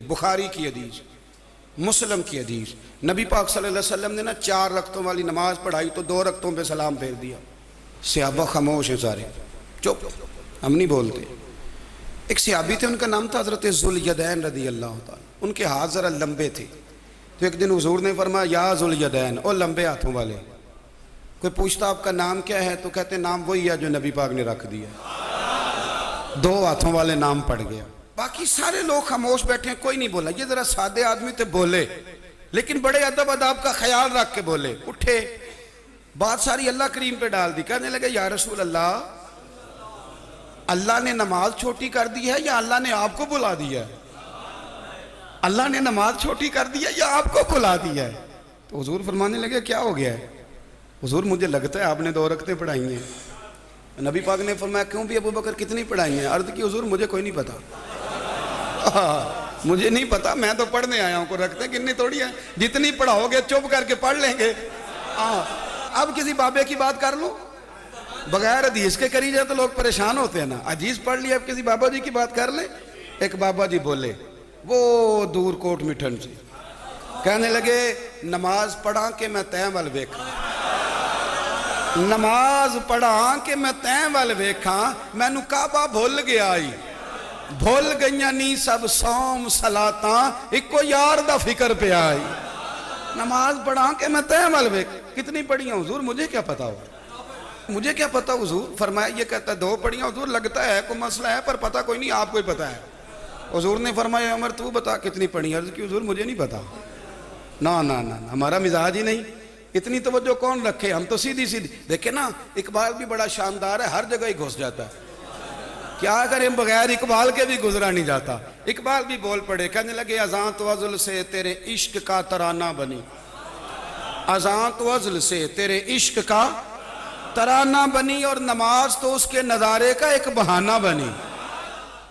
बुखारी की हदीस, मुस्लिम की हदीस। नबी पाक सल्लल्लाहु अलैहि वसल्लम ने ना 4 रकतों वाली नमाज पढ़ाई तो 2 रकतों पे सलाम फेर दिया। सहाबा खामोश हैं सारे, चुप, हम नहीं बोलते। एक सहाबी थे, उनका नाम था हज़रत ज़ुल्यदैन रज़ी अल्लाह तआला। उनके हाथ ज़रा लंबे थे, तो एक दिन हुज़ूर ने फरमाया या ज़ुल्यदैन, ओ लंबे हाथों वाले। कोई पूछता आपका नाम क्या है, तो कहते नाम वही है जो नबी पाक ने रख दिया। 2 हाथों वाले नाम पड़ गया। बाकी सारे लोग खामोश बैठे हैं, कोई नहीं बोला। ये जरा सादे आदमी थे, बोले, लेकिन बड़े अदब अदाब का ख्याल रख के बोले। उठे, बात सारी अल्लाह करीम पे डाल दी। कहने लगे या रसूल अल्लाह, अल्लाह ने नमाज छोटी कर दी है या अल्लाह ने आपको बुला दिया है? अल्लाह ने नमाज छोटी कर दी है या आपको बुला दिया है? तो हुजूर फरमाने लगे क्या हो गया है? हुजूर मुझे लगता है आपने 2 रकतें पढ़ाई हैं। नबी पाक ने फरमाया क्यों भी अबू बकर, कितनी पढ़ाई हैं? अर्ज की हुजूर मुझे कोई नहीं पता। मुझे नहीं पता, मैं तो पढ़ने आया हूं, को रखते कितनी थोड़ी है, जितनी पढ़ाओगे चुप करके पढ़ लेंगे। अब किसी बाबे की बात कर लो, बगैर हदीस के करी जाए तो लोग परेशान होते हैं ना। हदीस पढ़ लिया, अब किसी बाबा जी की बात कर ले। एक बाबा जी बोले, वो दूर कोट मिठन से, कहने लगे नमाज पढ़ा के मैं तैं वाल वेखा, नमाज पढ़ा के मैं तैं वाल वेखा, मैनू काबा भुल गया आई, भुल गईयां नी सब सौम सलाता, इको यार दा फिक्र पे आई। नमाज पढ़ा के मैं तैं वाल वेख, कितनी पढ़ी हुजूर मुझे क्या पता हो, मुझे क्या पता हुजूर। फरमाया, ये कहता 2 पढ़ियां हुजूर, लगता है कोई मसला है पर पता कोई नहीं, आपको ही पता है। हुजूर ने फरमाया उमर तू बता कितनी पढ़ी? अर्ज की हुजूर मुझे नहीं पता। ना ना ना, हमारा मिजाज ही नहीं, इतनी तवज्जो कौन रखे, हम तो सीधी सीधी। देखे ना, इकबाल भी बड़ा शानदार है, हर जगह ही घुस जाता है। क्या करें, बगैर इकबाल के भी गुजरा नहीं जाता। इकबाल भी बोल पड़े, कहने लगे अज़ां तो अज़ल से तेरे इश्क का तराना बनी, अज़ां तो अज़ल से तेरे इश्क का तराना बनी, और नमाज तो उसके नज़ारे का एक बहाना बनी।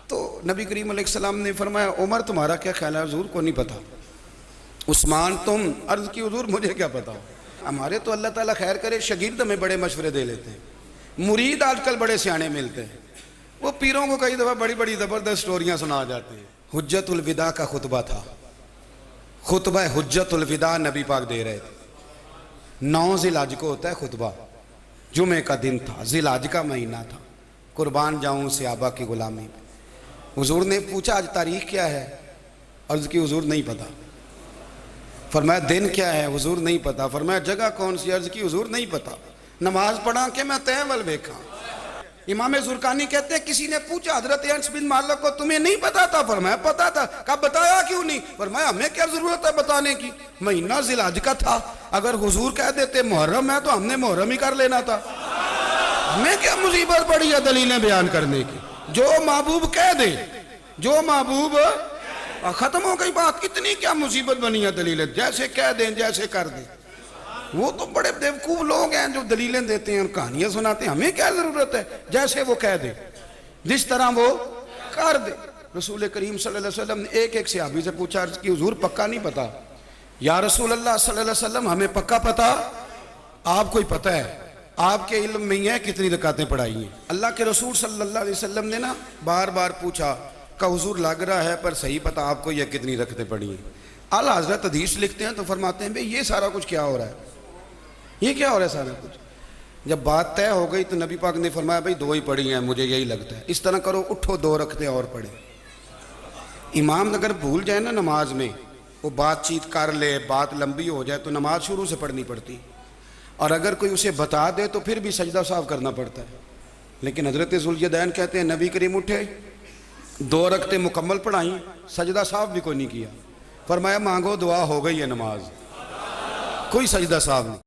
तो नबी करीम अलैहिस्सलाम ने फरमाया उमर तुम्हारा क्या ख्याल है? हुजूर को नहीं पता। उस्मान तुम? अर्ज की हुजूर मुझे क्या पता। हमारे तो अल्लाह ताला खैर करे, शागिर्द हमें बड़े मशवरे दे लेते हैं, मुरीद आजकल बड़े सियाने मिलते हैं, वो पीरों को कई दफ़ा बड़ी बड़ी ज़बरदस्त स्टोरियाँ सुना जाते हैं। हुज्जतुल विदा का खुतबा था, खुतबा हुज्जतुल विदा नबी पाक दे रहे थे। 9 ज़िलहज को होता है खुतबा, जुमे का दिन था, ज़िलहज का महीना था। कुर्बान जाऊँ सहाबा की गुलामी में। हुजूर ने पूछा आज तारीख क्या है? अर्ज़ की हुजूर नहीं पता। फरमाया दिन क्या है? हुजूर नहीं पता। फरमाया जगह कौन सी? अर्ज़ की हुजूर नहीं पता। नमाज पढ़ा के मैं तैं वल वेखा। इमाम ज़ुरकानी कहते हैं किसी ने पूछा हज़रत अनस बिन मालिक को तुम्हें नहीं पता था? फरमाया पता था। कहा बताया क्यों नहीं? फरमाया हमें क्या जरूरत है बताने की, महीना ज़िलहज का था, अगर हुजूर कह देते मुहर्रम है तो हमने मुहर्रम ही कर लेना था, हमें क्या मुसीबत पड़ी है दलीलें बयान करने की। जो महबूब कह दे, जो महबूब, खत्म हो गई बात। इतनी क्या मुसीबत बनी है दलीलें, जैसे कह दें जैसे कर दें। वो तो बड़े बेवकूफ लोग हैं जो दलीलें देते हैं और कहानियां सुनाते हैं, हमें क्या जरूरत है, जैसे वो कह दे जिस तरह वो कर दे। रसूल करीम सल्लल्लाहु अलैहि वसल्लम ने एक सहाबी से पूछा कि हुजूर पक्का नहीं पता? या रसूल अल्लाह सल्लल्लाहु अलैहि वसल्लम हमें पक्का पता, आपको ही पता है, आपके इल्म में ही है कितनी रकातें पढ़ाई हैं। अल्लाह के रसूल सल्लल्लाहु अलैहि वसल्लम ने ना बार बार पूछा का हुजूर लग रहा है पर सही पता आपको यह कितनी रकातें पढ़ी हैं। आला हज़रत हदीस लिखते हैं तो फरमाते हैं भाई ये सारा कुछ क्या हो रहा है, ये क्या हो रहा है सारा कुछ। जब बात तय हो गई तो नबी पाक ने फरमाया भाई 2 ही पढ़ी हैं, मुझे यही लगता है। इस तरह करो, उठो 2 रखते और पढ़े। इमाम अगर भूल जाए ना नमाज में, वो बातचीत कर ले, बात लंबी हो जाए तो नमाज शुरू से पढ़नी पड़ती, और अगर कोई उसे बता दे तो फिर भी सजदा साफ करना पड़ता है। लेकिन हज़रत ज़ुल्यदैन कहते हैं नबी करीम उठे, 2 रकते मुकम्मल पढ़ाई, सजदा साफ भी कोई नहीं किया। फरमाया मांगो दुआ हो गई है नमाज, कोई सजदा साफ नहीं।